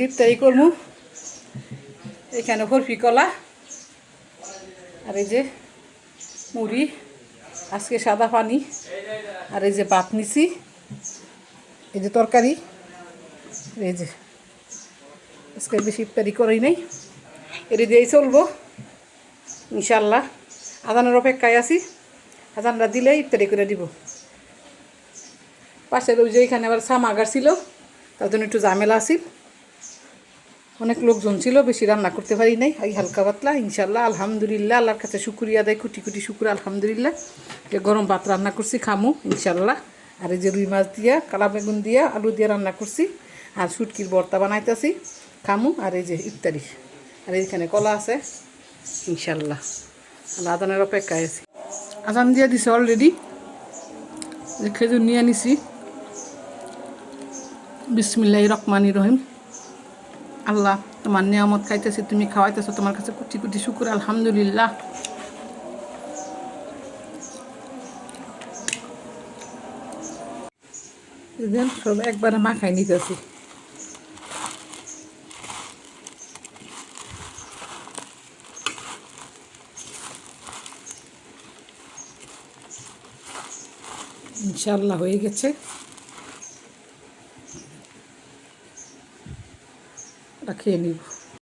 ইফতারি করবো। এখানে বরফি কলা আর এই যে মুড়ি, আজকে সাদা পানি, আর এই যে ভাত নিছি, এই যে তরকারি, এই যে আজকে বেশি ইফতারি করেই নাই, এটি দিয়েই চলবো ইনশাল্লাহ। আজানের অপেক্ষায় আছি, আজানরা দিলে ইফতারি করে দিব। পাশের ওই যে এখানে আবার সামাগার ছিল, তার জন্য একটু ঝামেলা আছিল, অনেক লোকজন ছিল, বেশি রান্না করতে পারি নাই, এই হালকা পাতলা ইনশাল্লাহ। আলহামদুলিল্লাহ, আল্লাহর কাছে শুক্রিয়া দেয়, কোটি কোটি শুক্র আলহামদুলিল্লাহ যে গরম ভাত রান্না করছি, খামু ইনশাল্লাহ। আর এই যে রুই মাছ দিয়া, কালা বেগুন দিয়া, আলু দিয়ে রান্না করছি, আর শুটকির ভর্তা বানাইতেছি, খামু। আর এই যে ইফতারি, আর এইখানে কলা আছে ইনশাল্লাহ। আল্লাহ আজানের অপেক্ষায় আছি। আজান দিয়ে দিছে অলরেডি, খেজুর নিয়ে নিছি। বিসমিল্লাহির রহমানির রহিম। আল্লাহ, তোমার নিয়ামত খাইতেছি, তুমি খাওয়াইতেছো, তোমার কাছে কোটি কোটি শুকুর আলহামদুলিল্লাহ। সব একবারে মাখাই নিতেছি। ইনশাল্লাহ হয়ে গেছে, খেয়ে নিব।